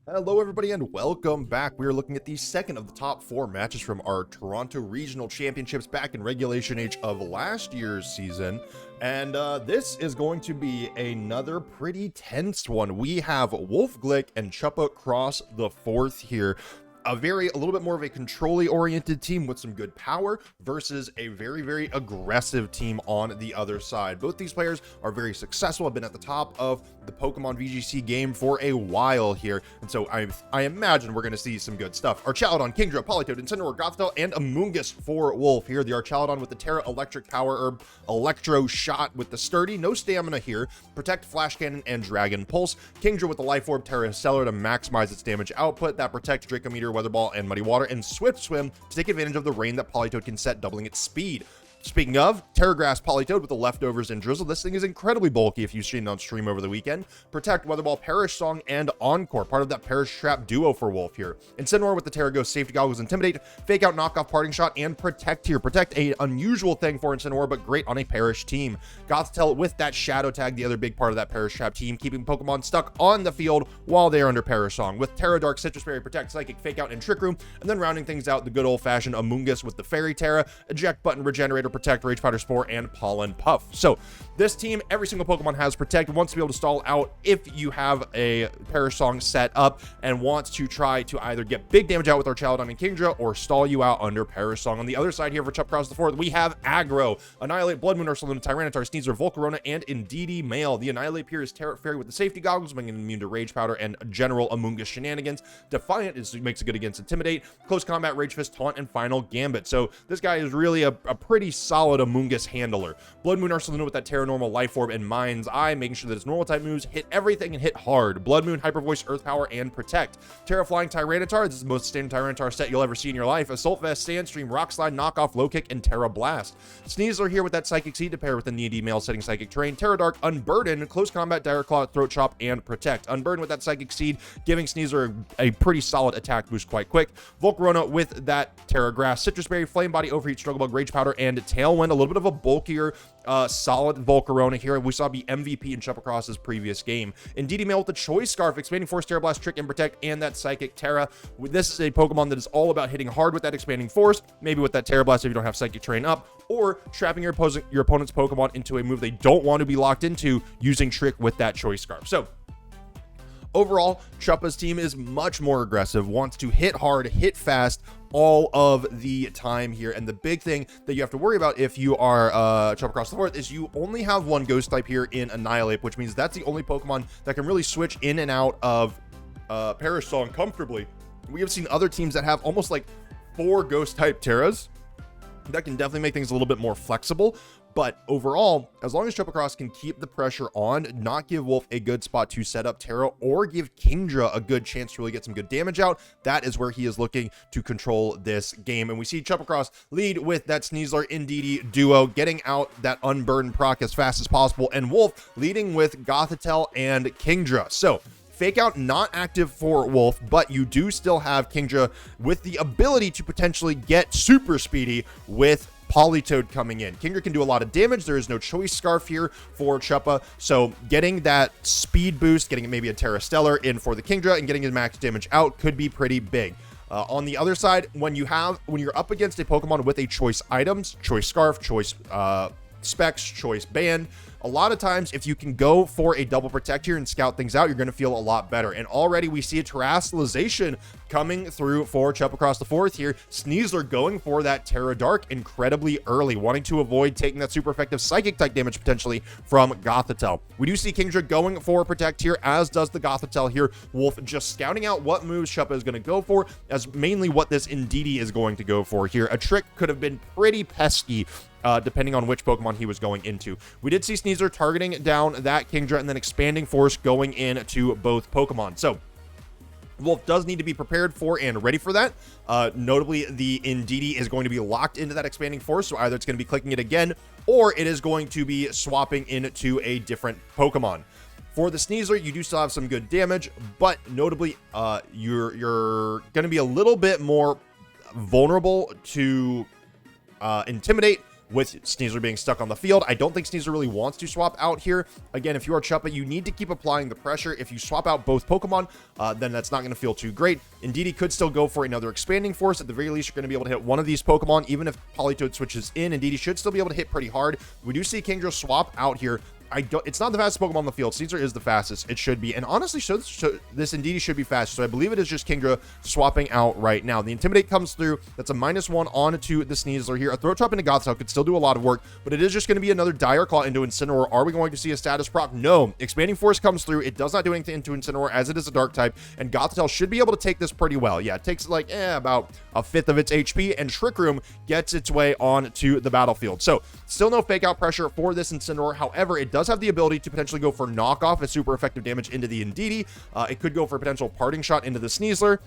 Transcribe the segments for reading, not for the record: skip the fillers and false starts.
Hello everybody and welcome back. We are looking at the second of the top 4 matches from our Toronto Regional Championships back in Regulation H of last year's season. And this is going to be another pretty tense one. We have Wolfe Glick and Chuppa cross the fourth here. A little bit more of a control-y oriented team with some good power versus a very aggressive team on the other side. Both these players are very successful, have been at the top of the Pokemon VGC game for a while here, and so I imagine we're going to see some good stuff. Archaludon, Kingdra, Politoed, Incineroar, Gothitelle, and Amoonguss for Wolfe here. The Archaludon with the Terra Electric Power Herb, Electro Shot with the Sturdy, no stamina here, Protect, Flash Cannon, and Dragon Pulse. Kingdra with the Life Orb, Terra Stellar to maximize its damage output, that Protect, Dracometer, Weather Ball, and Muddy Water, and Swift Swim to take advantage of the rain that Politoed can set, doubling its speed. Speaking of, Terra Grass Politoed with the Leftovers and Drizzle. This thing is incredibly bulky if you've seen it on stream over the weekend. Protect, Weather Ball, Perish Song, and Encore, part of that Perish Trap duo for Wolfe here. Incineroar with the Terra Ghost, Safety Goggles, Intimidate, Fake Out, Knockoff, Parting Shot, and Protect here. Protect, a unusual thing for Incineroar, but great on a Perish team. Gothitelle with that Shadow Tag, the other big part of that Perish Trap team, keeping Pokemon stuck on the field while they are under Perish Song. With Terra Dark, Citrus Berry, Protect, Psychic, Fake Out, and Trick Room, and then rounding things out, the good old-fashioned Amoonguss with the Fairy Terra, Eject Button, Regenerator, Protect, Rage Powder, Spore, and Pollen Puff. So this team, every single Pokemon has Protect, wants to be able to stall out if you have a Perish Song set up, and wants to try to either get big damage out with Archaludon and Kingdra or stall you out under Perish Song. On the other side here for Chuppa Cross the Fourth, we have Aggro, Annihilate, Blood Moon, Ursaluna, Tyranitar, Sneasel, Volcarona, and Indeedee Male. The Annihilate here is Terra Fairy with the Safety Goggles, making it immune to Rage Powder and general Amoonguss shenanigans. Defiant makes it good against Intimidate, Close Combat, Rage Fist, Taunt, and Final Gambit. So this guy is really a pretty solid Amoonguss handler. Blood Moon Ursaluna with that Terra Normal, Life Orb, and Mind's Eye, making sure that its normal type moves hit everything and hit hard. Blood Moon, Hyper Voice, Earth Power, and Protect. Terra Flying Tyranitar, this is the most standard Tyranitar set you'll ever see in your life. Assault Vest, Sandstream, Rock Slide, Knockoff, Low Kick, and Terra Blast. Sneasler here with that Psychic Seed to pair with the Indeedee Male setting Psychic Terrain. Terra Dark, Unburden, Close Combat, Dire Claw, Throat Chop, and Protect. Unburden with that Psychic Seed, giving Sneasler a pretty solid attack boost quite quick. Volcarona with that Terra Grass, Citrus Berry, Flame Body, Overheat, Struggle Bug, Rage Powder, and Tailwind. A little bit of a bulkier, solid Volcarona here. We saw the MVP in Chuppa Cross's previous game. Indeedee Male with the Choice Scarf, Expanding Force, Terra Blast, Trick, and Protect, and that Psychic Terra. This is a Pokemon that is all about hitting hard with that Expanding Force, maybe with that Terra Blast if you don't have Psychic Terrain up, or trapping your opponent's Pokemon into a move they don't want to be locked into using Trick with that Choice Scarf. So overall, Chuppa's team is much more aggressive, wants to hit hard, hit fast, all of the time here. And the big thing that you have to worry about if you are Chuppa Cross the Fourth is you only have one Ghost type here in Annihilate, which means that's the only Pokemon that can really switch in and out of Perish Song comfortably. We have seen other teams that have almost like 4 Ghost type Terras. That can definitely make things a little bit more flexible. But overall, as long as Chuppa Cross can keep the pressure on, not give Wolfe a good spot to set up Terra, or give Kingdra a good chance to really get some good damage out, that is where he is looking to control this game. And we see Chuppa Cross lead with that Sneasler Indeedee duo, getting out that Unburdened proc as fast as possible, and Wolfe leading with Gothitelle and Kingdra. So Fake Out not active for Wolfe, but you do still have Kingdra with the ability to potentially get super speedy with Politoed coming in. Kingdra can do a lot of damage. There is no Choice Scarf here for Chuppa, so getting that speed boost, getting maybe a Terra Stellar in for the Kingdra, and getting his max damage out could be pretty big. On the other side, when you're up against a Pokemon with a Choice Items, Choice Scarf, Choice Specs, Choice Band, a lot of times if you can go for a double Protect here and scout things out, you're going to feel a lot better. And already we see a Terastallization coming through for Chuppa Cross the Fourth here. Sneasler going for that Terra Dark incredibly early, wanting to avoid taking that super effective Psychic type damage potentially from Gothitelle. We do see Kingdra going for Protect here, as does the Gothitelle here. Wolfe just scouting out what moves Chuppa is going to go for, as mainly what this Indeedee is going to go for here. A Trick could have been pretty pesky, depending on which Pokemon he was going into. We did see Sneasler targeting down that Kingdra and then Expanding Force going into both Pokemon. So Wolfe does need to be prepared for and ready for that. Notably, the Indeedee is going to be locked into that Expanding Force, so either it's going to be clicking it again, or it is going to be swapping into a different Pokemon. For the Sneasler, you do still have some good damage, but notably, you're going to be a little bit more vulnerable to Intimidate, with Sneasler being stuck on the field. I don't think Sneasler really wants to swap out here. Again, if you are Chuppa, you need to keep applying the pressure. If you swap out both Pokemon, then that's not going to feel too great. Indeed, he could still go for another Expanding Force. At the very least, you're going to be able to hit one of these Pokemon, even if Politoed switches in. Indeed, he should still be able to hit pretty hard. We do see Kingdra swap out here. It's not the fastest Pokemon on the field. Sneasler is the fastest. It should be. And honestly, this Indeedee should be fast. So I believe it is just Kingdra swapping out right now. The Intimidate comes through. That's a -1 onto the Sneasler here. A Throat Chop into Gothitelle could still do a lot of work, but it is just going to be another Dire Claw into Incineroar. Are we going to see a status proc? No. Expanding Force comes through. It does not do anything into Incineroar as it is a Dark type, and Gothitelle should be able to take this pretty well. Yeah, it takes like about a fifth of its HP, and Trick Room gets its way onto the battlefield. So still no fake out pressure for this Incineroar. However, it does have the ability to potentially go for knockoff as super effective damage into the Indeedee. It could go for a potential parting shot into the Sneasler.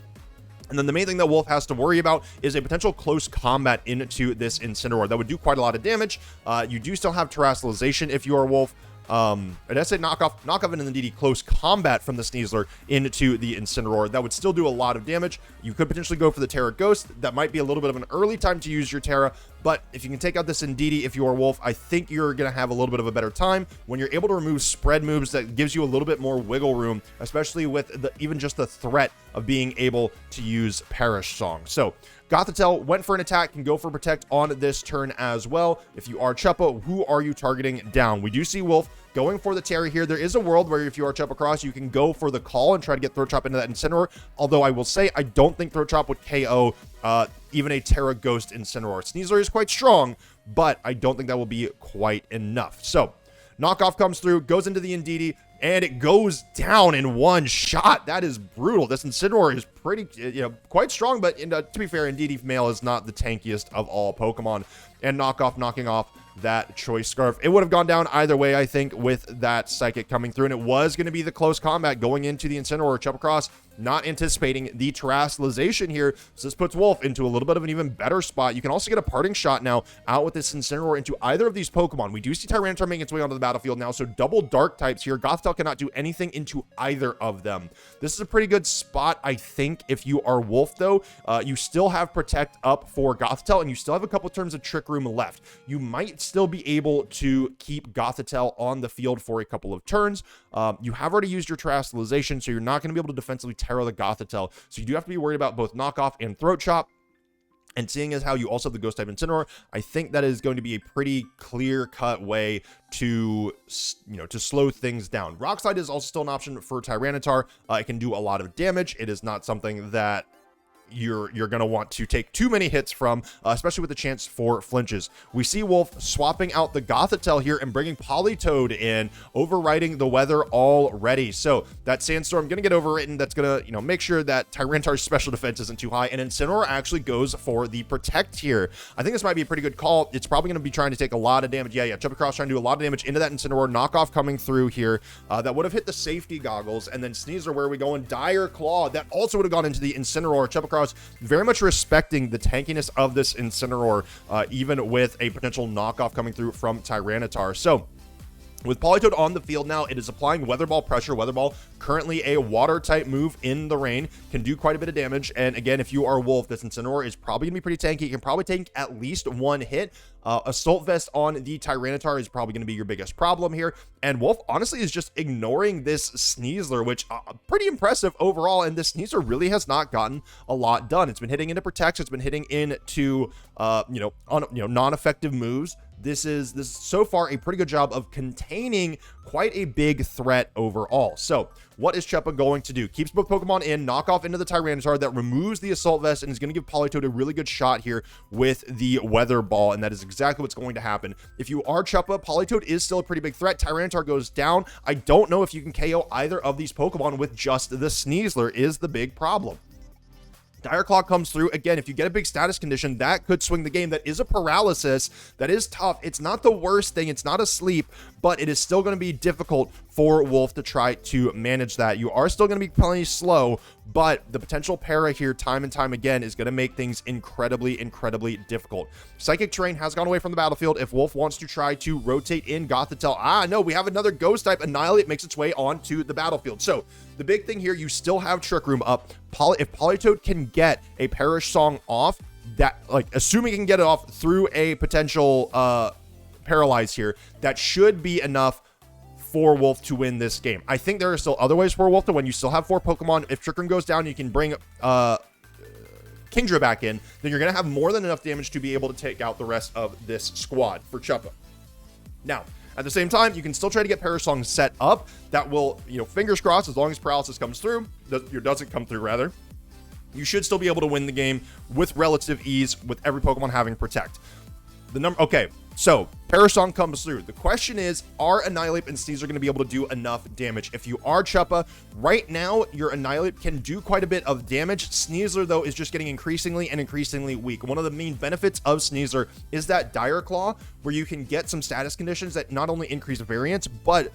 And then the main thing that Wolf has to worry about is a potential close combat into this Incineroar. That would do quite a lot of damage. You do still have Terrestrialization if you are Wolf. It has to say knockoff into the Indeedee close combat from the Sneasler into the Incineroar. That would still do a lot of damage. You could potentially go for the Terra Ghost. That might be a little bit of an early time to use your Terra, but if you can take out this Indeedee if you are Wolf, I think you're going to have a little bit of a better time when you're able to remove spread moves. That gives you a little bit more wiggle room, especially with even just the threat of being able to use Perish Song. So Gothitelle went for an attack, can go for Protect on this turn as well. If you are Chuppa, who are you targeting down? We do see Wolf going for the Terra here. There is a world where if you are Chuppa Cross, you can go for the Call and try to get Throat Chop into that Incineroar. Although I will say, I don't think Throat Chop would KO even a Terra Ghost Incineroar. Sneasler is quite strong, but I don't think that will be quite enough. So knockoff comes through, goes into the Indeedee, and it goes down in one shot. That is brutal. This Incineroar is pretty, quite strong, but to be fair, Indeedee male is not the tankiest of all Pokemon. And knockoff knocking off that Choice Scarf. It would have gone down either way, I think, with that Psychic coming through, and it was going to be the close combat going into the Incineroar. Chuppa Cross not anticipating the Terrestrialization here, so this puts Wolf into a little bit of an even better spot. You can also get a parting shot now out with this Incineroar into either of these Pokemon. We do see Tyranitar making its way onto the battlefield now, so double Dark types here. Gothitelle cannot do anything into either of them. This is a pretty good spot, I think, if you are Wolf, though. You still have Protect up for Gothitelle, and you still have a couple turns of Trick Room left. You might still be able to keep Gothitelle on the field for a couple of turns. You have already used your Terrestrialization, so you're not going to be able to defensively Terra the Gothitelle. So you do have to be worried about both knockoff and Throat Chop. And seeing as how you also have the Ghost type Incineroar, I think that is going to be a pretty clear-cut way to, to slow things down. Rock Slide is also still an option for Tyranitar. It can do a lot of damage. It is not something that you're going to want to take too many hits from, especially with the chance for flinches. We see Wolf swapping out the Gothitelle here and bringing Politoed in, overriding the weather already. So that Sandstorm going to get overwritten. That's going to, make sure that Tyranitar's special defense isn't too high, and Incineroar actually goes for the Protect here. I think this might be a pretty good call. It's probably going to be trying to take a lot of damage. Yeah, Chuppa Cross trying to do a lot of damage into that Incineroar. Knockoff coming through here. That would have hit the safety goggles, and then Sneasler, where are we going? Dire Claw. That also would have gone into the Incineroar. Chuppa Cross very much respecting the tankiness of this Incineroar, even with a potential knockoff coming through from Tyranitar. So with Politoed on the field now, it is applying Weather Ball pressure. Weather Ball, currently a water type move in the rain, can do quite a bit of damage. And again, if you are Wolf, this Incineroar is probably going to be pretty tanky. You can probably take at least one hit. Assault Vest on the Tyranitar is probably going to be your biggest problem here. And Wolf, honestly, is just ignoring this Sneasler, which pretty impressive overall. And this Sneasler really has not gotten a lot done. It's been hitting into Protect. It's been hitting into, non-effective moves. This is so far a pretty good job of containing quite a big threat overall. So what is Chuppa going to do? Keeps both Pokemon in, knockoff into the Tyranitar. That removes the Assault Vest and is going to give Politoed a really good shot here with the Weather Ball, and that is exactly what's going to happen. If you are Chuppa, Politoed is still a pretty big threat. Tyranitar goes down. I don't know if you can KO either of these Pokemon with just the Sneasler is the big problem. Dire Claw comes through. Again, if you get a big status condition, that could swing the game. That is a paralysis. That is tough. It's not the worst thing. It's not a sleep, but it is still going to be difficult for Wolf to try to manage that. You are still going to be plenty slow, but the potential para here time and time again is going to make things incredibly, incredibly difficult. Psychic Terrain has gone away from the battlefield. If Wolf wants to try to rotate in Gothitelle, no, we have another Ghost type. Annihilate makes its way onto the battlefield. So the big thing here, you still have Trick Room up. If Politoed can get a Perish Song off, that, like, assuming he can get it off through a potential paralyze here, that should be enough for Wolf to win this game. I think there are still other ways for Wolf to win. You still have 4 Pokemon. If Trick Room goes down, you can bring Kingdra back in. Then you're going to have more than enough damage to be able to take out the rest of this squad for Chuppa. Now, at the same time, you can still try to get Parasong set up. That will, fingers crossed, as long as paralysis comes through, doesn't come through rather, you should still be able to win the game with relative ease with every Pokemon having Protect. Okay, so Parasong comes through. The question is, are Annihilate and Sneasel going to be able to do enough damage? If you are Chuppa, right now, your Annihilate can do quite a bit of damage. Sneasel, though, is just getting increasingly and increasingly weak. One of the main benefits of Sneasel is that Dire Claw, where you can get some status conditions that not only increase variance, but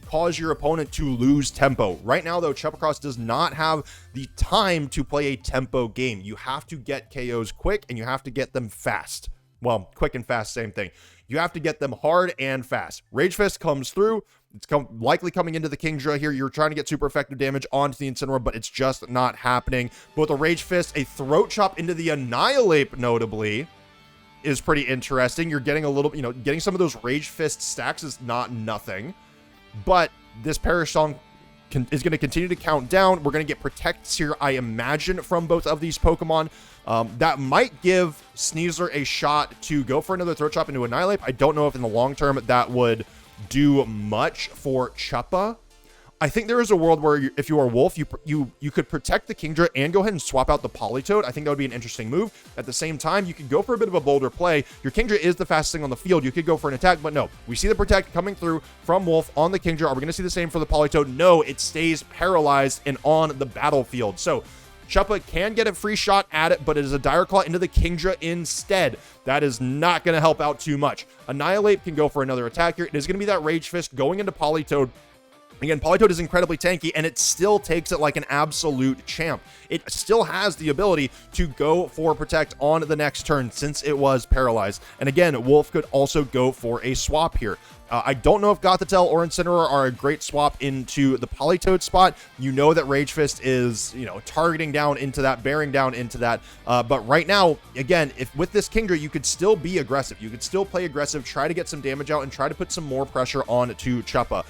cause your opponent to lose tempo. Right now, though, Chuppa Cross does not have the time to play a tempo game. You have to get KOs quick, and you have to get them fast. Well, quick and fast, same thing. You have to get them hard and fast. Rage Fist comes through. It's likely coming into the Kingdra here. You're trying to get super effective damage onto the Incineroar, but it's just not happening. But with a Rage Fist, a Throat Chop into the Annihilate, notably, is pretty interesting. You're getting a little, getting some of those Rage Fist stacks is not nothing. But this Parasong is going to continue to count down. We're going to get Protects here, I imagine, from both of these Pokemon. That might give Sneasel a shot to go for another Throat Chop into Annihilate. I don't know if in the long term that would do much for Chuppa. I think there is a world where if you are Wolf, you could protect the Kingdra and go ahead and swap out the Politoed. I think that would be an interesting move. At the same time, you could go for a bit of a bolder play. Your Kingdra is the fastest thing on the field. You could go for an attack, but no. We see the Protect coming through from Wolf on the Kingdra. Are we going to see the same for the Politoed? No, it stays paralyzed and on the battlefield. So Chuppa can get a free shot at it, but it is a Dire Claw into the Kingdra instead. That is not going to help out too much. Annihilate can go for another attack here. It is going to be that Rage Fist going into Politoed. Again, Politoed is incredibly tanky, and it still takes it like an absolute champ. It still has the ability to go for Protect on the next turn since it was paralyzed. And again, Wolf could also go for a swap here. I don't know if Gothitelle or Incineroar are a great swap into the Politoed spot. You know that Rage Fist is, targeting down into that, bearing down into that. But right now, again, if with this Kingdra, you could still be aggressive. You could still play aggressive, try to get some damage out, and try to put some more pressure on to Chuppa.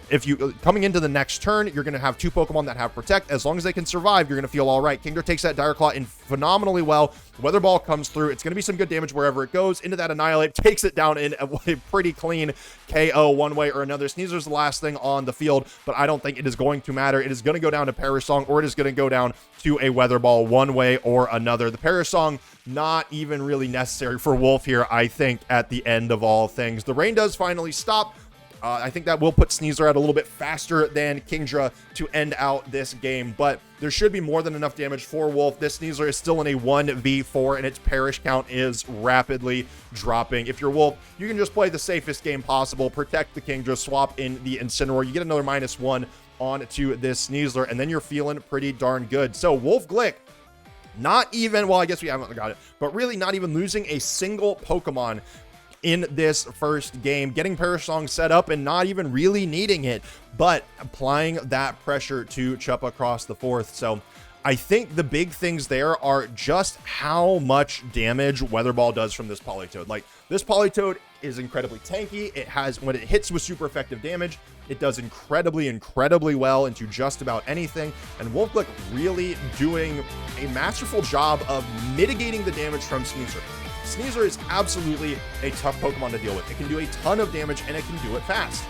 If you coming into the next turn, you're going to have 2 Pokemon that have Protect. As long as they can survive, you're going to feel all right. Kingdra takes that Dire Claw in phenomenally well. Weather Ball comes through. It's going to be some good damage wherever it goes. Into that Annihilate, takes it down in a pretty clean KO one way or another. Sneasel's the last thing on the field, but I don't think it is going to matter. It is going to go down to Parasong, or it is going to go down to a Weather Ball one way or another. The Parasong, not even really necessary for Wolf here, I think, at the end of all things. The rain does finally stop. I think that will put Sneasel out a little bit faster than Kingdra to end out this game, but there should be more than enough damage for Wolf. This Sneasel is still in a 1v4, and its perish count is rapidly dropping. If you're Wolf, you can just play the safest game possible, protect the Kingdra, swap in the Incineroar. You get another -1 onto this Sneasel, and then you're feeling pretty darn good. So Wolfe Glick, not even, well, I guess we haven't got it, but really not even losing a single Pokemon in this first game, getting Parasong set up and not even really needing it, but applying that pressure to Chuppa across the 4th. So I think the big things there are just how much damage Weather Ball does from this Politoed. Like, this Politoed is incredibly tanky. It has, when it hits with super effective damage, it does incredibly, incredibly well into just about anything. And Wolfe Glick really doing a masterful job of mitigating the damage from Sneasel. Sneasel is absolutely a tough Pokemon to deal with. It can do a ton of damage, and it can do it fast.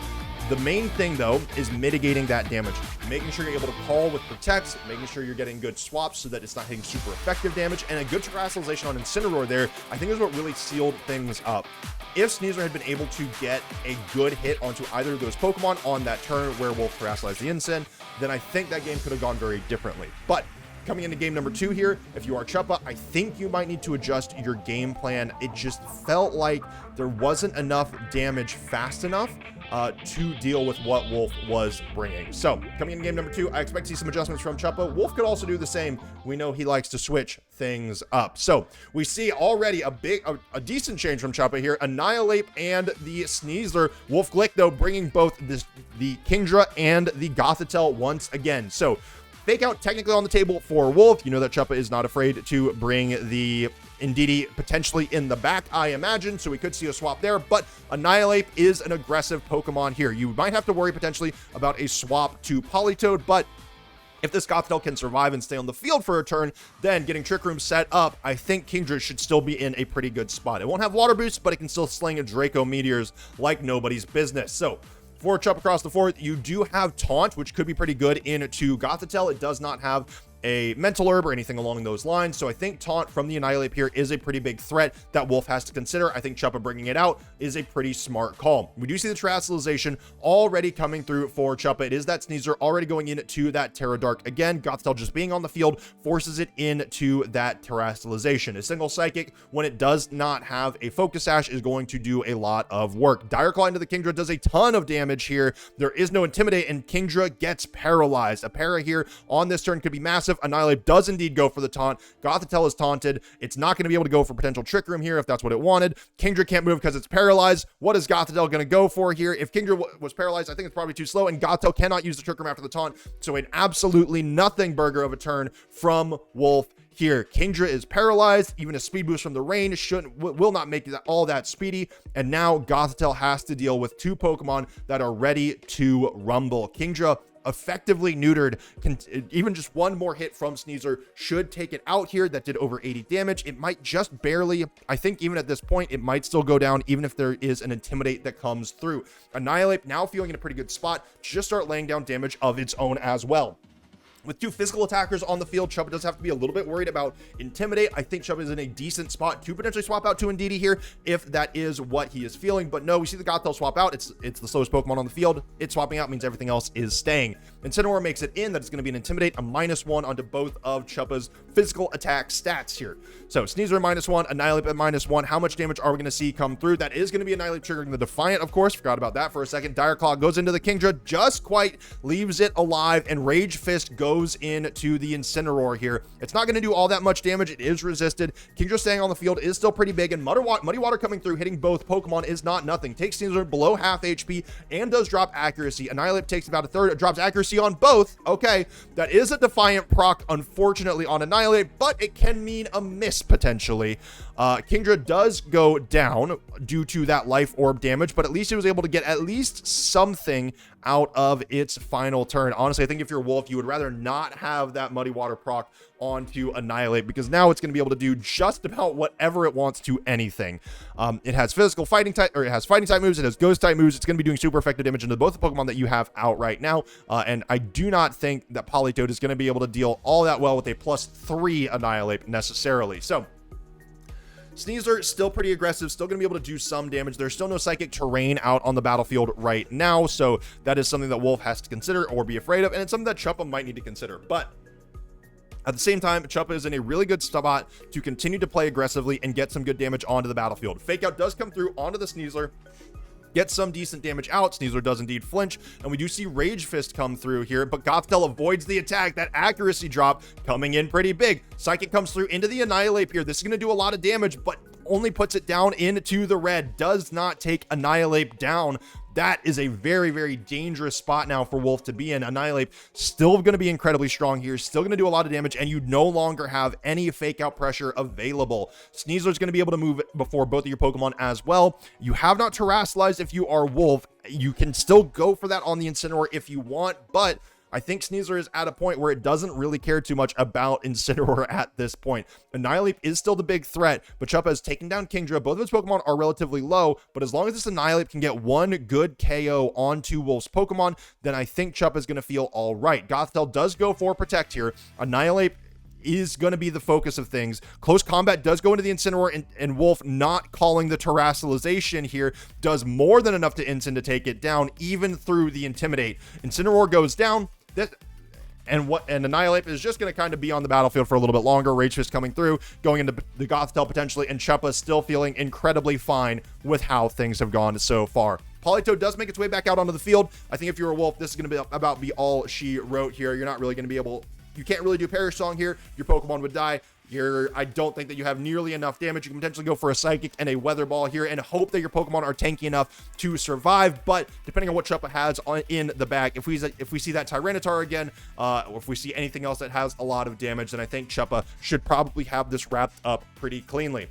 The main thing, though, is mitigating that damage. Making sure you're able to call with Protects, making sure you're getting good swaps so that it's not hitting super effective damage, and a good terrestrialization on Incineroar there, I think is what really sealed things up. If Sneasel had been able to get a good hit onto either of those Pokemon on that turn where Wolf terrestrialized the Incin, then I think that game could have gone very differently. But coming into game number 2 here, if you are Chuppa, I think you might need to adjust your game plan. It just felt like there wasn't enough damage fast enough to deal with what Wolf was bringing. So coming into game number 2, I expect to see some adjustments from Chuppa. Wolf could also do the same. We know he likes to switch things up. So we see already a decent change from Chuppa here. Annihilate and the Sneasel. Wolfe Glick, though, bringing both the Kingdra and the Gothitelle once again. So Fake out technically on the table for Wolf. You know that Chuppa is not afraid to bring the Indeedee potentially in the back, I imagine, so we could see a swap there, but Annihilate is an aggressive Pokemon here. You might have to worry potentially about a swap to Politoed, but if this Gothitelle can survive and stay on the field for a turn, then getting Trick Room set up, I think Kingdra should still be in a pretty good spot. It won't have Water Boost, but it can still sling Draco Meteors like nobody's business. So for Chuppa across the fourth, you do have Taunt, which could be pretty good into Gothitelle. It does not have a Mental Herb or anything along those lines, so I think Taunt from the Annihilate here is a pretty big threat that Wolf has to consider. I think Chuppa bringing it out is a pretty smart call. We do see the Terrestrialization already coming through for Chuppa. It is that Sneasler already going into that Terra Dark again. Gothitelle just being on the field forces it into that Terrestrialization. A single Psychic, when it does not have a Focus Sash, is going to do a lot of work. Dire Claw into the Kingdra does a ton of damage here. There is no Intimidate, and Kingdra gets paralyzed. A para here on this turn could be massive. Annihilate does indeed go for the taunt. Gothitelle is taunted. It's not going to be able to go for potential Trick Room here if that's what it wanted. Kingdra can't move because it's paralyzed. What is Gothitelle going to go for here? If Kingdra was paralyzed, I think it's probably too slow, and Gothitelle cannot use the Trick Room after the taunt, so an absolutely nothing burger of a turn from Wolf here. Kingdra is paralyzed. Even a speed boost from the rain will not make that all that speedy, and now Gothitelle has to deal with two Pokemon that are ready to rumble. Kingdra effectively neutered. Even just one more hit from Sneasler should take it out here. That did over 80 damage. It might just barely, I think even at this point, it might still go down even if there is an Intimidate that comes through. Annihilate now feeling in a pretty good spot to just start laying down damage of its own as well. With two physical attackers on the field, Chuppa does have to be a little bit worried about Intimidate. I think Chuppa is in a decent spot to potentially swap out to Indeedee here if that is what he is feeling. But no, we see the Gothitelle swap out. It's the slowest Pokemon on the field. It swapping out means everything else is staying. Incineroar makes it in. That is going to be an Intimidate, a -1 onto both of Chuppa's physical attack stats here. So Sneasler -1, Annihilate at -1. How much damage are we going to see come through? That is going to be Annihilate triggering the Defiant, of course. Forgot about that for a second. Dire Claw goes into the Kingdra, just quite leaves it alive, and Rage Fist goes into the Incineroar here. It's not going to do all that much damage. It is resisted. Kingdra staying on the field is still pretty big, and Muddy Water coming through, hitting both Pokemon is not nothing. Takes Sneasler below half HP and does drop accuracy. Annihilate takes about a third. It drops accuracy on both. Okay, that is a Defiant proc, unfortunately, on Annihilate, but it can mean a miss potentially. Kingdra does go down due to that Life Orb damage, but at least it was able to get at least something out of its final turn. Honestly, I think if you're Wolf, you would rather not have that Muddy Water proc onto Annihilate, because now it's going to be able to do just about whatever it wants to anything. It has physical fighting type, or it has fighting type moves, it has ghost type moves. It's going to be doing super effective damage into both the Pokemon that you have out right now, and I do not think that Politoed is going to be able to deal all that well with a +3 Annihilate necessarily. So Sneasler still pretty aggressive, still going to be able to do some damage. There's still no psychic terrain out on the battlefield right now, so that is something that Wolf has to consider or be afraid of, and it's something that Chuppa might need to consider. But at the same time, Chuppa is in a really good spot to continue to play aggressively and get some good damage onto the battlefield. Fake Out does come through onto the Sneasler, get some decent damage out. Sneasler does indeed flinch, and we do see Rage Fist come through here, but Gothitelle avoids the attack. That accuracy drop coming in pretty big. Psychic comes through into the Annihilate here. This is going to do a lot of damage, but only puts it down into the red. Does not take Annihilate down. That is a very, very dangerous spot now for Wolf to be in. Annihilate still going to be incredibly strong here, still going to do a lot of damage, and you no longer have any Fake Out pressure available. Sneasler's going to be able to move before both of your Pokemon as well. You have not Terrestrialized if you are Wolf. You can still go for that on the Incineroar if you want, but I think Sneasler is at a point where it doesn't really care too much about Incineroar at this point. Annihilate is still the big threat, but Chuppa has taken down Kingdra. Both of its Pokemon are relatively low, but as long as this Annihilate can get one good KO onto Wolf's Pokemon, then I think Chuppa is going to feel all right. Gothitelle does go for Protect here. Annihilate is going to be the focus of things. Close combat does go into the Incineroar, and Wolf not calling the Terrestrialization here does more than enough to Incin to take it down, even through the Intimidate. Incineroar goes down. And Annihilate is just going to kind of be on the battlefield for a little bit longer. Rage Fist coming through, going into the Gothitelle potentially, and Chuppa still feeling incredibly fine with how things have gone so far. Politoed does make its way back out onto the field. I think if you're a Wolf, this is going to be about all she wrote here. You're not really going to be able you can't really do Perish Song here. Your Pokemon would die. I don't think that you have nearly enough damage. You can potentially go for a Psychic and a Weather Ball here and hope that your Pokemon are tanky enough to survive. But depending on what Chuppa has in the back, if we see that Tyranitar again, or if we see anything else that has a lot of damage, then I think Chuppa should probably have this wrapped up pretty cleanly.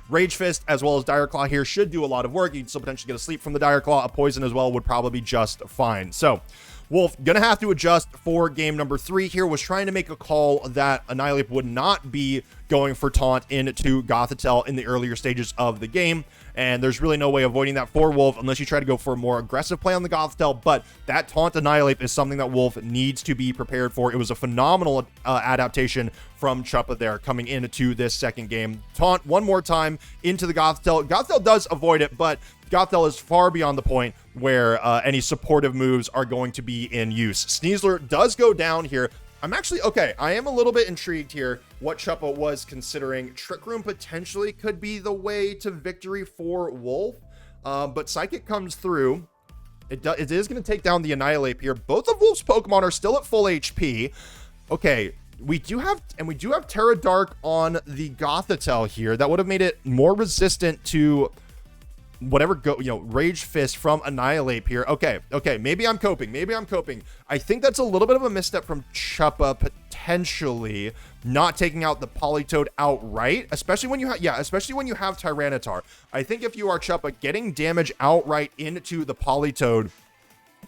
Rage Fist as well as Dire Claw here should do a lot of work. You can still potentially get a sleep from the Dire Claw. A Poison as well would probably be just fine. So Wolf gonna have to adjust for game number 3 here. Was trying to make a call that Annihilape would not be going for taunt into Gothitelle in the earlier stages of the game, and there's really no way avoiding that for Wolf unless you try to go for a more aggressive play on the Gothitelle. But that taunt Annihilape is something that Wolf needs to be prepared for. It was a phenomenal adaptation from Chuppa there coming into this second game. Taunt one more time into the Gothitelle. Gothitelle does avoid it, but Gothitelle is far beyond the point where any supportive moves are going to be in use. Sneasler does go down here. I am a little bit intrigued here what Chuppa was considering. Trick Room potentially could be the way to victory for Wolf, but Psychic comes through. It is going to take down the Annihilape here. Both of Wolf's Pokemon are still at full HP. Okay, we do have Terra Dark on the Gothitelle here. That would have made it more resistant to whatever Rage Fist from Annihilape here. Okay, maybe I'm coping. I think that's a little bit of a misstep from Chuppa, potentially not taking out the Politoed outright, especially when you have Tyranitar. I think if you are Chuppa, getting damage outright into the Politoed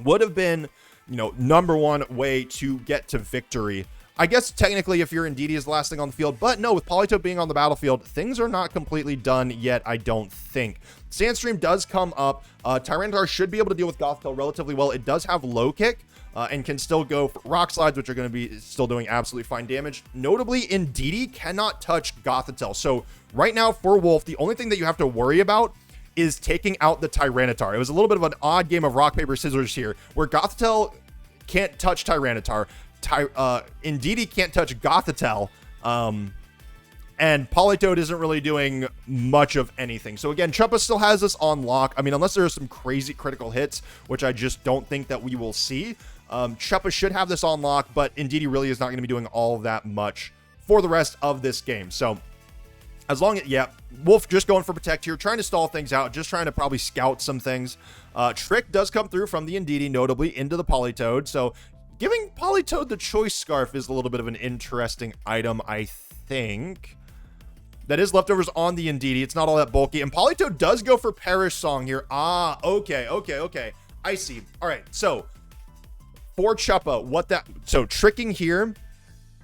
would have been, number one way to get to victory. I guess technically if you're Indeedee is the last thing on the field, but no, with Politoed being on the battlefield, things are not completely done yet, I don't think. Sandstream does come up. Tyranitar should be able to deal with Gothitelle relatively well. It does have low kick and can still go for Rock Slides, which are going to be still doing absolutely fine damage. Notably, Indeedee cannot touch Gothitelle. So right now for Wolf, the only thing that you have to worry about is taking out the Tyranitar. It was a little bit of an odd game of rock, paper, scissors here, where Gothitelle can't touch Tyranitar. Indeedee can't touch Gothitelle, and Politoed isn't really doing much of anything. So again, Chuppa still has this on lock. I mean, unless there are some crazy critical hits, which I just don't think that we will see, Chuppa should have this on lock, but Indeedee really is not going to be doing all that much for the rest of this game. So as long as, Wolf just going for Protect here, trying to stall things out, just trying to probably scout some things. Trick does come through from the Indeedee, notably into the Politoed. So giving Politoed the Choice Scarf is a little bit of an interesting item, I think. That is leftovers on the Indeedee. It's not all that bulky. And Politoed does go for Perish Song here. Okay. I see. All right, so for Chuppa, so tricking here,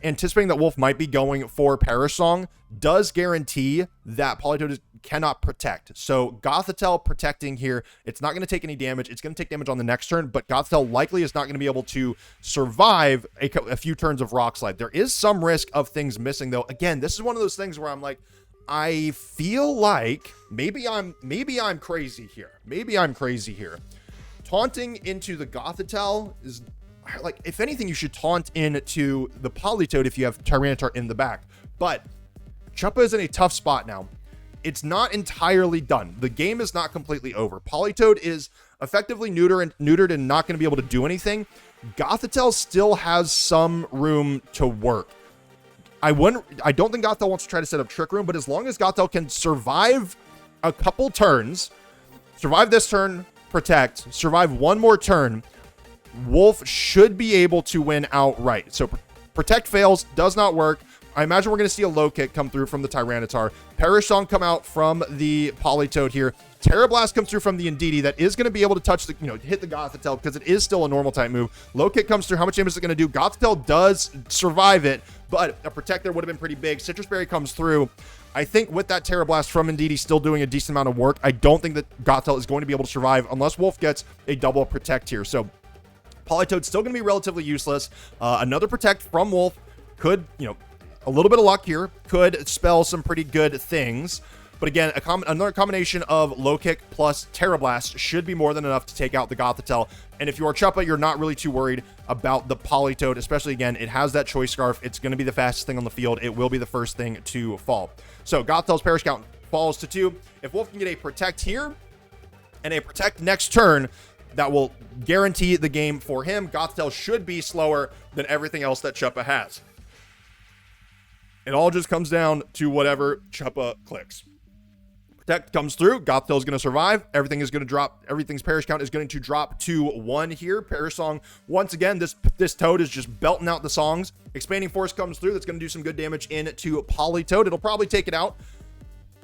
anticipating that Wolf might be going for Perish Song, does guarantee that Politoed cannot protect. So Gothitelle protecting here, it's not going to take any damage. It's going to take damage on the next turn, but Gothitelle likely is not going to be able to survive a few turns of Rock Slide. There is some risk of things missing, though. Again, this is one of those things where I'm like, I feel like maybe I'm crazy here. Taunting into the Gothitelle is like, if anything, you should taunt into the Politoed if you have Tyranitar in the back. But Chuppa is in a tough spot now. It's not entirely done. The game is not completely over. Politoed is effectively neutered and not going to be able to do anything. Gothitelle still has some room to work. I don't think Gothitelle wants to try to set up Trick Room, but as long as Gothitelle can survive a couple turns, survive this turn, protect, survive one more turn, Wolf should be able to win outright. So Protect fails, does not work. I imagine we're going to see a low kick come through from the Tyranitar. Perish Song come out from the Politoed here. Terra Blast comes through from the Indeedee. That is going to be able to touch the, hit the Gothitelle because it is still a normal type move. Low kick comes through. How much damage is it going to do? Gothitelle does survive it, but a Protect there would have been pretty big. Citrus Berry comes through. I think with that Terra Blast from Indeedee still doing a decent amount of work, I don't think that Gothitelle is going to be able to survive unless Wolf gets a double Protect here. So Politoed's still going to be relatively useless. Another Protect from Wolf could, a little bit of luck here, could spell some pretty good things. But again, another combination of low kick plus Terra Blast should be more than enough to take out the Gothitelle. And if you are Chuppa, you're not really too worried about the Politoed, especially again, it has that Choice Scarf. It's going to be the fastest thing on the field. It will be the first thing to fall. So Gothitelle's Perish count falls to 2. If Wolf can get a Protect here and a Protect next turn, that will guarantee the game for him. Gothitelle should be slower than everything else that Chuppa has. It all just comes down to whatever Chuppa clicks. Protect comes through. Gothitelle is going to survive. Everything is going to drop. Everything's perish count is going to drop to 1 here. Perish song. Once again, this Toad is just belting out the songs. Expanding force comes through. That's going to do some good damage into Politoad. It'll probably take it out.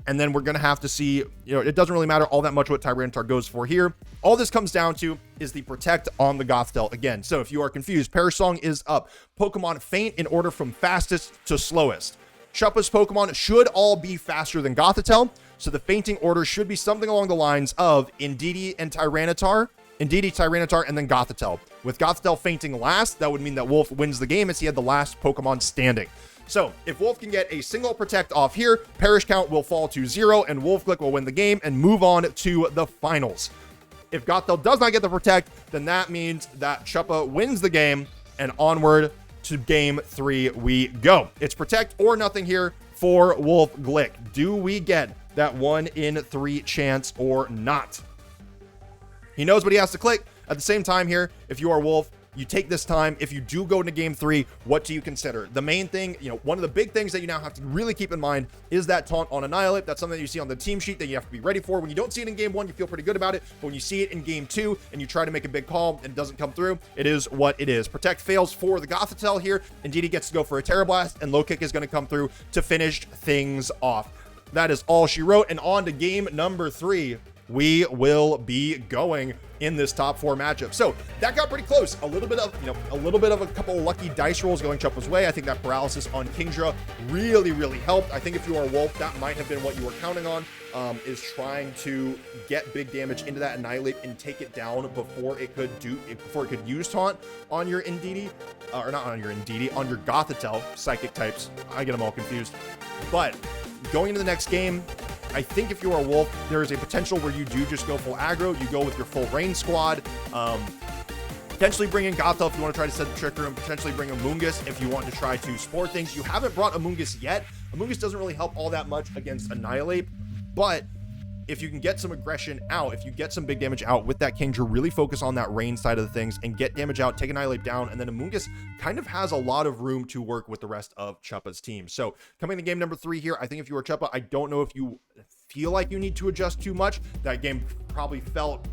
And then we're going to have to see, it doesn't really matter all that much what Tyranitar goes for here. All this comes down to is the Protect on the Gothitelle again. So if you are confused, Perish Song is up. Pokemon faint in order from fastest to slowest. Chuppa's Pokemon should all be faster than Gothitelle. So the fainting order should be something along the lines of Indeedee and Tyranitar. Indeedee, Tyranitar, and then Gothitelle. With Gothitelle fainting last, that would mean that Wolfe wins the game as he had the last Pokemon standing. So if Wolfe can get a single Protect off here, Perish count will fall to 0 and Wolfe Glick will win the game and move on to the finals. If Gothitelle does not get the Protect, then that means that Chuppa wins the game and onward to game 3 we go. It's Protect or nothing here for Wolfe Glick. Do we get that 1 in 3 chance or not? He knows what he has to click. At the same time here, if you are Wolfe, you take this time. If you do go into game 3, what do you consider? The main thing, one of the big things that you now have to really keep in mind is that taunt on Annihilate. That's something that you see on the team sheet that you have to be ready for. When you don't see it in game 1, you feel pretty good about it. But when you see it in game 2 and you try to make a big call and it doesn't come through, it is what it is. Protect fails for the Gothitelle here. Indeedee gets to go for a Terra Blast, and Low Kick is going to come through to finish things off. That is all she wrote. And on to game number 3. We will be going in this top 4 matchup. So that got pretty close. A little bit of a couple of lucky dice rolls going Chuppa's way. I think that paralysis on Kingdra really helped. I think if you are Wolfe, that might have been what you were counting on, is trying to get big damage into that Annihilate and take it down before it could use taunt on your Indeedee, or not on your Indeedee, on your Gothitelle. Psychic types, I get them all confused. But going into the next game, I think if you are Wolfe, there is a potential where you do just go full aggro. You go with your full rain squad. Potentially bring in Gothitelle if you want to try to set the Trick Room. Potentially bring Amoonguss if you want to try to spore things. You haven't brought Amoonguss yet. Amoonguss doesn't really help all that much against Annihilate. But if you can get some aggression out, if you get some big damage out with that Kingdra, really focus on that rain side of the things and get damage out, take Annihilate down, and then Amoonguss kind of has a lot of room to work with the rest of Chuppa's team. So coming to game number 3 here, I think if you are Chuppa, I don't know if you feel like you need to adjust too much. That game probably felt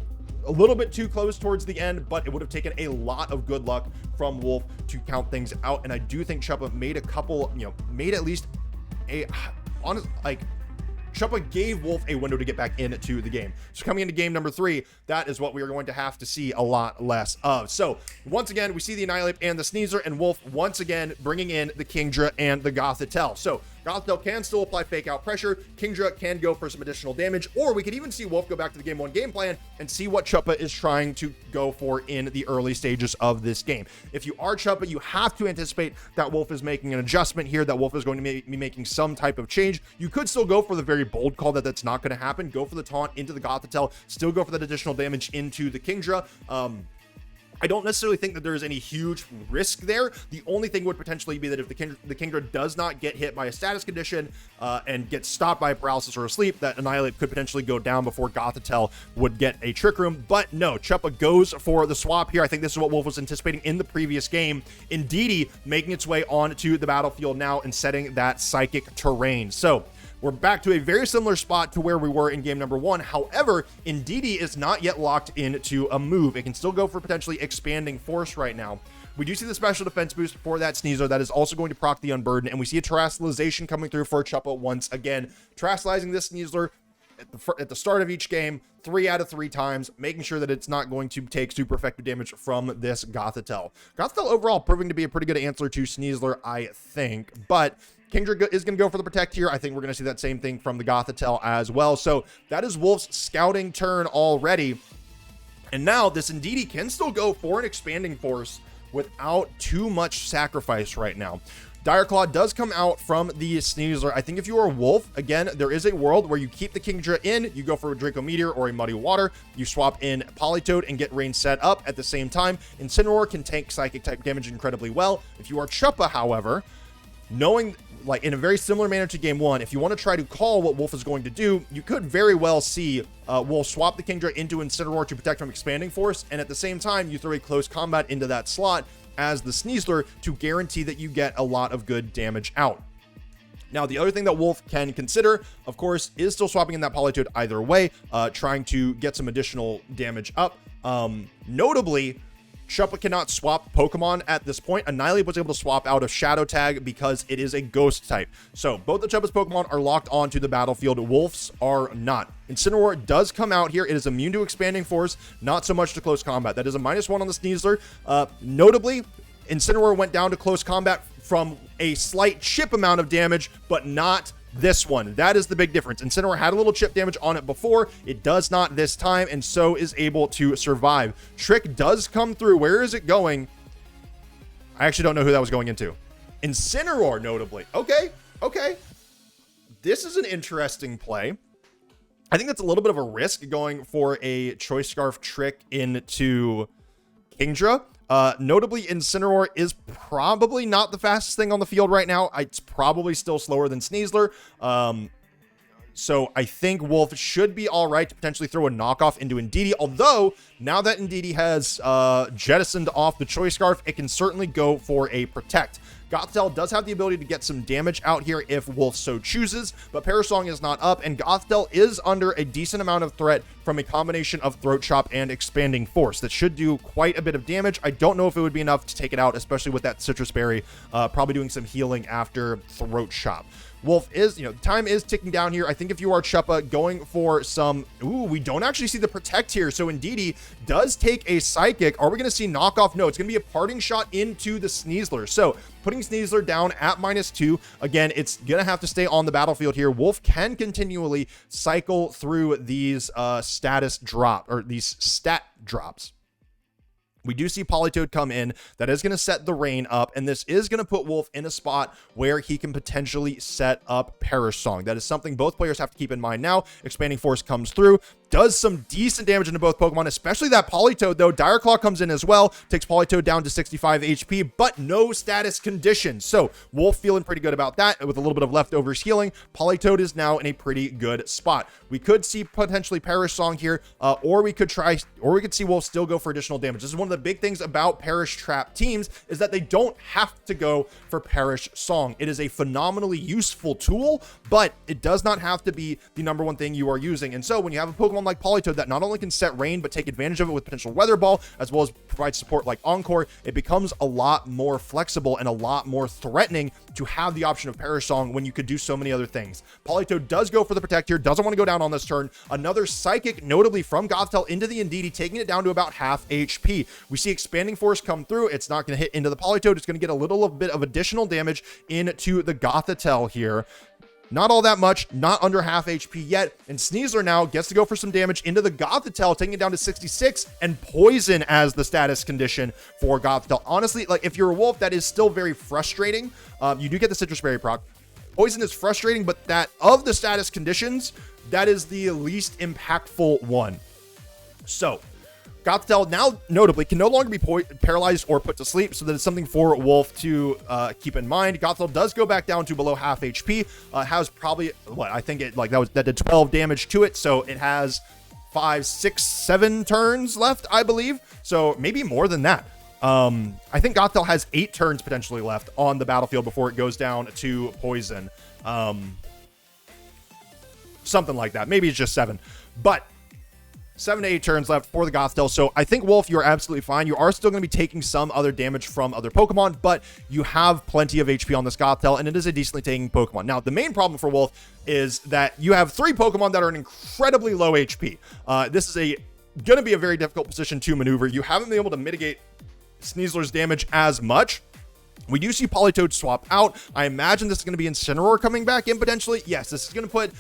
a little bit too close towards the end, but it would have taken a lot of good luck from Wolfe to count things out. And I do think Chuppa made a couple, made at least a honest, Chuppa gave Wolfe a window to get back into the game. So coming into game number 3, that is what we are going to have to see a lot less of. So once again, we see the Annihilate and the Sneasler, and Wolfe once again bringing in the Kingdra and the Gothitelle. So Gothitelle can still apply fake out pressure. Kingdra can go for some additional damage, or we could even see Wolfe go back to the game 1 game plan and see what Chuppa is trying to go for in the early stages of this game. If you are Chuppa, you have to anticipate that Wolfe is making an adjustment here, that Wolfe is going to be making some type of change. You could still go for the very bold call that that's not going to happen. Go for the taunt into the Gothitelle, still go for that additional damage into the Kingdra. I don't necessarily think that there is any huge risk there. The only thing would potentially be that if the Kingdra does not get hit by a status condition and gets stopped by a paralysis or a sleep, that Annihilate could potentially go down before Gothitelle would get a Trick Room. But no, Chuppa goes for the swap here. I think this is what Wolfe was anticipating in the previous game. Indeedee making its way onto the battlefield now and setting that Psychic terrain. So we're back to a very similar spot to where we were in game number 1. However, Indeedee is not yet locked into a move. It can still go for potentially expanding force right now. We do see the special defense boost for that Sneasler that is also going to proc the Unburden, and we see a Terastallization coming through for Chuppa once again. Terastallizing this Sneasler at the start of each game 3 out of 3 times, making sure that it's not going to take super effective damage from this Gothitelle. Gothitelle overall proving to be a pretty good answer to Sneasler, I think, but Kingdra is going to go for the Protect here. I think we're going to see that same thing from the Gothitelle as well. So that is Wolfe's scouting turn already. And now this Indeedee can still go for an expanding force without too much sacrifice right now. Dire Claw does come out from the Sneasler. I think if you are Wolfe, again, there is a world where you keep the Kingdra in, you go for a Draco Meteor or a Muddy Water, you swap in Politoad and get rain set up at the same time. Incineroar can tank Psychic type damage incredibly well. If you are Chuppa, however, knowing, like, in a very similar manner to game one, if you want to try to call what Wolfe is going to do, you could very well see Wolfe swap the Kingdra into Incineroar to protect from Expanding Force, and at the same time, you throw a close combat into that slot as the Sneasler to guarantee that you get a lot of good damage out. Now, the other thing that Wolfe can consider, of course, is still swapping in that Politoed either way, trying to get some additional damage up. Notably, Chuppa cannot swap Pokemon at this point. Annihilate was able to swap out of Shadow Tag because it is a Ghost type. So both the Chuppa's Pokemon are locked onto the battlefield. Wolfe's are not. Incineroar does come out here. It is immune to Expanding Force, not so much to close combat. That is a -1 on the Sneasler. Notably, Incineroar went down to close combat from a slight chip amount of damage, but not this one. That is the big difference. Incineroar had a little chip damage on it before. It does not this time, and so is able to survive. Trick does come through. Where is it going? I actually don't know who that was going into. Incineroar, notably. Okay. This is an interesting play. I think that's a little bit of a risk going for a Choice Scarf Trick into Kingdra. Notably, Incineroar is probably not the fastest thing on the field right now. It's probably still slower than Sneasler. So I think Wolfe should be all right to potentially throw a knockoff into Indeedee. Although, now that Indeedee has jettisoned off the Choice Scarf, it can certainly go for a Protect. Gothitelle does have the ability to get some damage out here if Wolfe so chooses, but Parasong is not up, and Gothitelle is under a decent amount of threat from a combination of Throat Chop and Expanding Force. That should do quite a bit of damage. I don't know if it would be enough to take it out, especially with that Citrus Berry probably doing some healing after Throat Chop. Wolfe is, time is ticking down here. I think if you are Chuppa going for some, we don't actually see the Protect here. So Indeedee does take a Psychic. Are we going to see knockoff? No, it's going to be a parting shot into the Sneasler. So putting Sneasler down at -2. Again, it's going to have to stay on the battlefield here. Wolfe can continually cycle through these status drop or these stat drops. We do see Politoed come in. That is going to set the rain up, and this is going to put Wolfe in a spot where he can potentially set up Perish Song. That is something both players have to keep in mind now. Expanding Force comes through, does some decent damage into both Pokemon, especially that Politoed, though. Dire Claw comes in as well, takes Politoed down to 65 HP, but no status condition. So Wolfe feeling pretty good about that. With a little bit of leftovers healing, Politoed is now in a pretty good spot. We could see potentially Perish Song here, or we could see Wolfe still go for additional damage. This is one of the big things about Perish Trap teams, is that they don't have to go for Perish Song. It is a phenomenally useful tool, but it does not have to be the #1 thing you are using. And so when you have a Pokemon like Politoed that not only can set rain, but take advantage of it with potential Weather Ball, as well as provide support like Encore, it becomes a lot more flexible and a lot more threatening to have the option of Perish Song when you could do so many other things. Politoed does go for the Protect here, doesn't want to go down on this turn. Another Psychic, notably from Gothitelle into the Indeedee, taking it down to about half HP. We see Expanding Force come through. It's not going to hit into the Politoed. It's going to get a little bit of additional damage into the Gothitelle here. Not all that much, not under half HP yet. And Sneasler now gets to go for some damage into the Gothitelle, taking it down to 66, and Poison as the status condition for Gothitelle. Honestly, like, if you're a Wolfe, that is still very frustrating. You do get the Citrus Berry proc. Poison is frustrating, but that of the status conditions, that is the least impactful one. So Gothitelle now notably can no longer be paralyzed or put to sleep, so that it's something for Wolfe to keep in mind. Gothitelle does go back down to below half HP. Has probably I think it that did 12 damage to it, so it has 5, 6, 7 turns left, I believe. So maybe more than that. I think Gothitelle has 8 turns potentially left on the battlefield before it goes down to Poison. Something like that. Maybe it's just 7, but 7 to 8 turns left for the Gothitelle. So I think, Wolfe, you're absolutely fine. You are still going to be taking some other damage from other Pokemon, but you have plenty of HP on this Gothitelle, and it is a decently taking Pokemon. Now, the main problem for Wolfe is that you have 3 Pokemon that are in incredibly low HP. This is going to be a very difficult position to maneuver. You haven't been able to mitigate Sneasler's damage as much. We do see Politoed swap out. I imagine this is going to be Incineroar coming back in potentially. Yes, this is going to put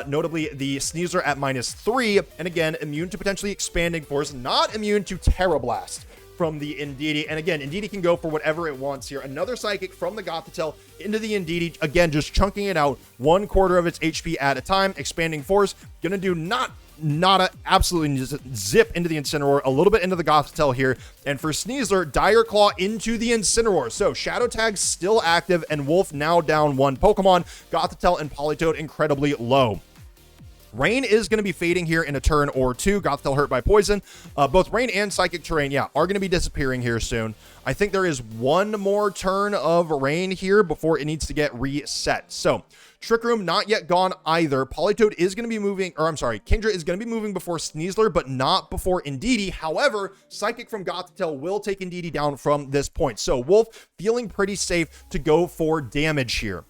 notably the Sneasler at -3, and again, immune to potentially Expanding Force, not immune to Terra Blast from the Indeedee. And again, Indeedee can go for whatever it wants here. Another Psychic from the Gothitelle into the Indeedee, again, just chunking it out 1/4 of its HP at a time. Expanding Force, gonna do not Nada absolutely just zip into the Incineroar, a little bit into the Gothitelle here, and for Sneasler, Dire Claw into the Incineroar. So Shadow Tag still active, and Wolfe now down 1 Pokemon. Gothitelle and Politoed incredibly low. Rain is going to be fading here in a turn or two. Gothitelle hurt by poison. Both Rain and Psychic Terrain, yeah, are going to be disappearing here soon. I think there is one more turn of Rain here before it needs to get reset. So Trick Room not yet gone either. Politoed is going to be moving, or I'm sorry, Kingdra is going to be moving before Sneasler, but not before Indeedee. However, Psychic from Gothitelle will take Indeedee down from this point. So Wolfe feeling pretty safe to go for damage here.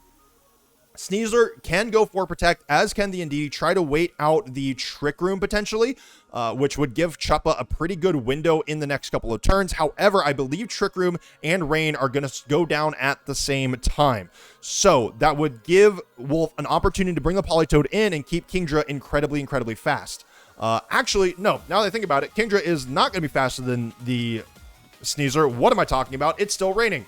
Sneasler can go for Protect, as can the Indeedee. Try to wait out the Trick Room potentially, which would give Chuppa a pretty good window in the next couple of turns. However, I believe Trick Room and Rain are going to go down at the same time. So that would give Wolfe an opportunity to bring the Politoed in and keep Kingdra incredibly fast. Actually, no, now that I think about it, Kingdra is not going to be faster than the Sneasler. What am I talking about? It's still raining.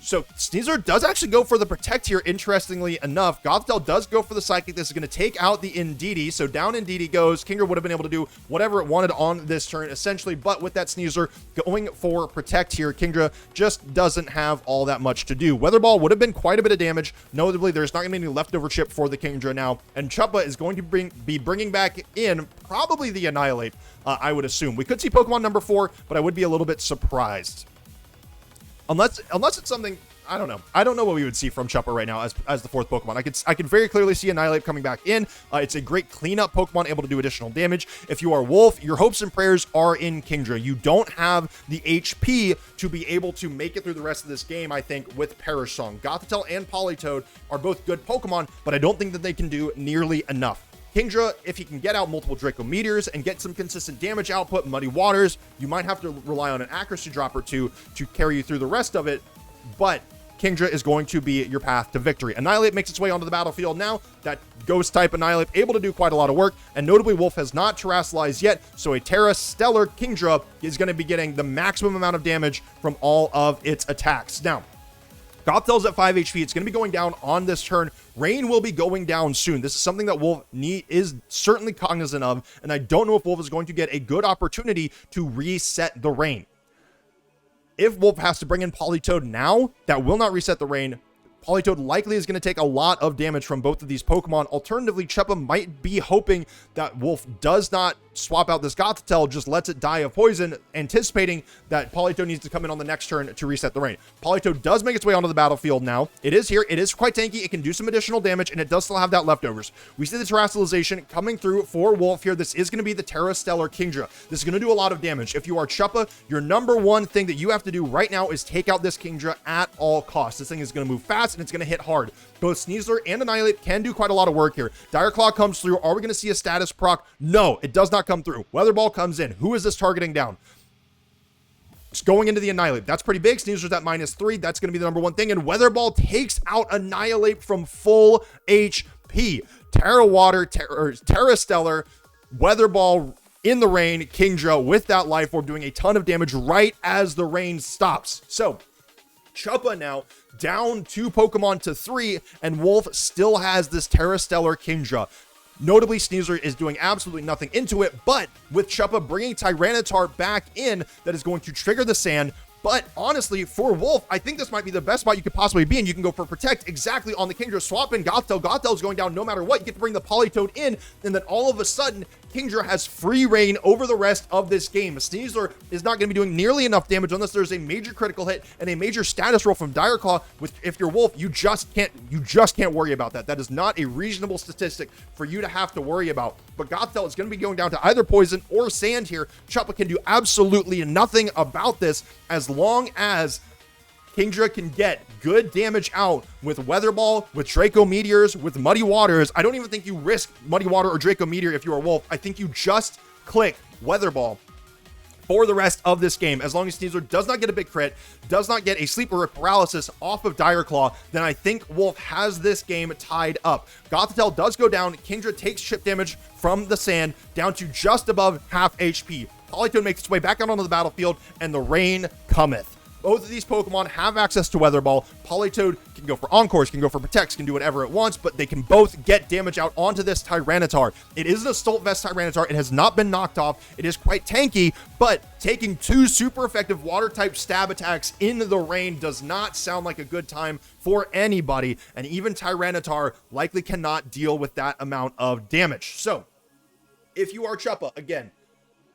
So Sneasler does actually go for the Protect here, interestingly enough. Gothitelle does go for the Psychic. This is going to take out the Indeedee. So down Indeedee goes. Kingdra would have been able to do whatever it wanted on this turn, essentially. But with that Sneasler going for Protect here, Kingdra just doesn't have all that much to do. Weather Ball would have been quite a bit of damage. Notably, there's not going to be any leftover chip for the Kingdra now. And Chuppa is going to be bringing back in probably the Annihilate, I would assume. We could see Pokemon number 4, but I would be a little bit surprised. Unless it's something, I don't know. I don't know what we would see from Chuppa right now as the 4th Pokemon. I can very clearly see Annihilate coming back in. It's a great cleanup Pokemon, able to do additional damage. If you are Wolfe, your hopes and prayers are in Kingdra. You don't have the HP to be able to make it through the rest of this game, I think, with Perish Song. Gothitelle and Politoed are both good Pokemon, but I don't think that they can do nearly enough. Kingdra, if he can get out multiple Draco Meteors and get some consistent damage output, Muddy Waters, you might have to rely on an accuracy drop or two to carry you through the rest of it, but Kingdra is going to be your path to victory. Annihilate makes its way onto the battlefield now. That Ghost type Annihilate able to do quite a lot of work, and notably Wolfe has not terrestrialized yet, so a Terra Stellar Kingdra is going to be getting the maximum amount of damage from all of its attacks. Now, Gothitelle's at 5 HP. It's going to be going down on this turn. Rain will be going down soon. This is something that Wolfe is certainly cognizant of, and I don't know if Wolfe is going to get a good opportunity to reset the Rain. If Wolfe has to bring in Politoed now, that will not reset the Rain. Politoed likely is going to take a lot of damage from both of these Pokemon. Alternatively, Chuppa might be hoping that Wolfe does not swap out this Gothitelle, just lets it die of poison, anticipating that Politoed needs to come in on the next turn to reset the Rain. Politoed does make its way onto the battlefield now. It is here. It is quite tanky. It can do some additional damage, and it does still have that leftovers. We see the Terrestrialization coming through for Wolfe here. This is going to be the Terra Stellar Kingdra. This is going to do a lot of damage. If you are Chuppa, your number one thing that you have to do right now is take out this Kingdra at all costs. This thing is going to move fast, and it's going to hit hard. Both Sneasler and Annihilate can do quite a lot of work here. Dire Claw comes through. Are we going to see a status proc? No, it does not come through. Weather Ball comes in. Who is this targeting down? It's going into the Annihilate. That's pretty big. Sneasler's at -3. That's going to be the number one thing. And Weather Ball takes out Annihilate from full HP. Terra Water, Terra Stellar, Weather Ball in the Rain, Kingdra with that Life Orb doing a ton of damage right as the rain stops. So Chuppa now down 2 Pokemon to 3, and Wolfe still has this Terra Stellar Kingdra. Notably, Sneasler is doing absolutely nothing into it, but with Chuppa bringing Tyranitar back in, that is going to trigger the Sand. But honestly, for Wolfe, I think this might be the best spot you could possibly be in. You can go for Protect exactly on the Kingdra. Swap in Gothitelle. Gothitelle is going down no matter what. You get to bring the Politoed in, and then all of a sudden, Kingdra has free reign over the rest of this game. Sneasler is not going to be doing nearly enough damage unless there's a major critical hit and a major status roll from Dire Claw. Which, if you're Wolfe, you just can't worry about that. That is not a reasonable statistic for you to have to worry about. But Gothitelle is going to be going down to either poison or sand here. Chuppa can do absolutely nothing about this as long as Kingdra can get good damage out with Weather Ball, with Draco Meteors, with Muddy Waters. I don't even think you risk Muddy Water or Draco Meteor if you are Wolfe. I think you just click Weather Ball for the rest of this game. As long as Sneasler does not get a big crit, does not get a sleeper or paralysis off of Dire Claw, then I think Wolfe has this game tied up. Gothitelle does go down. Kingdra takes chip damage from the sand down to just above half HP. Politoed makes its way back out onto the battlefield, and the rain cometh. Both of these Pokemon have access to Weather Ball. Politoed can go for Encores, can go for Protects, can do whatever it wants, but they can both get damage out onto this Tyranitar. It is an Assault Vest Tyranitar. It has not been knocked off. It is quite tanky, but taking 2 super effective Water-type stab attacks in the rain does not sound like a good time for anybody, and even Tyranitar likely cannot deal with that amount of damage. So, if you are Chuppa, again,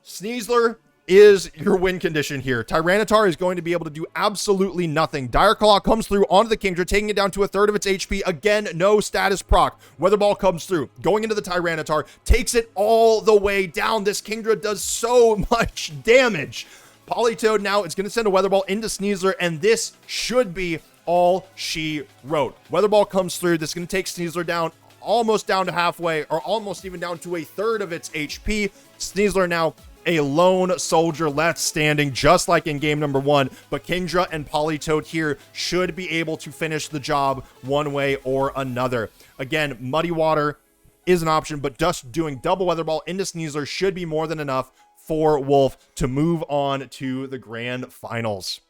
Sneasler is your win condition here. Tyranitar is going to be able to do absolutely nothing. Dire Claw comes through onto the Kingdra, taking it down to 1/3 of its HP. Again, no status proc. Weather Ball comes through, going into the Tyranitar, takes it all the way down. This Kingdra does so much damage. Politoed now is going to send a Weather Ball into Sneasler, and this should be all she wrote. Weather Ball comes through. This is going to take Sneasler down, almost down to halfway, or almost even down to 1/3 of its HP. Sneasler now a lone soldier left standing, just like in game number 1, but Kingdra and Politoed here should be able to finish the job one way or another. Again, Muddy Water is an option, but just doing double Weather Ball into Sneasler should be more than enough for Wolfe to move on to the grand finals.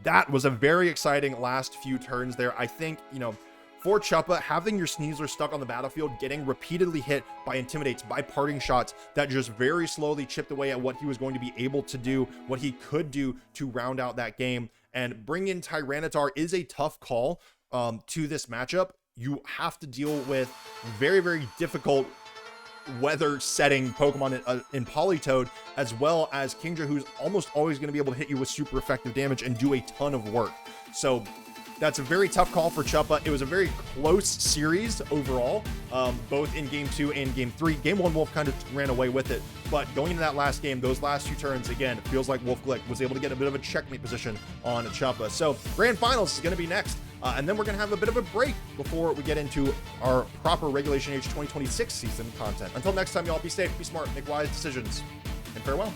That was a very exciting last few turns there. I think, for Chuppa, having your Sneasler stuck on the battlefield, getting repeatedly hit by Intimidates, by parting shots that just very slowly chipped away at what he was going to be able to do, what he could do to round out that game. And bring in Tyranitar is a tough call to this matchup. You have to deal with very, very difficult weather setting Pokemon in Politoed, as well as Kingdra, who's almost always going to be able to hit you with super effective damage and do a ton of work. So that's a very tough call for Chuppa. It was a very close series overall, both in game 2 and game 3. Game 1, Wolfe kind of ran away with it, but going into that last game, those last 2 turns, again, it feels like Wolfe Glick was able to get a bit of a checkmate position on Chuppa. So grand finals is going to be next, and then we're going to have a bit of a break before we get into our proper Regulation Age 2026 season content. Until next time, y'all, be safe, be smart, make wise decisions, and farewell.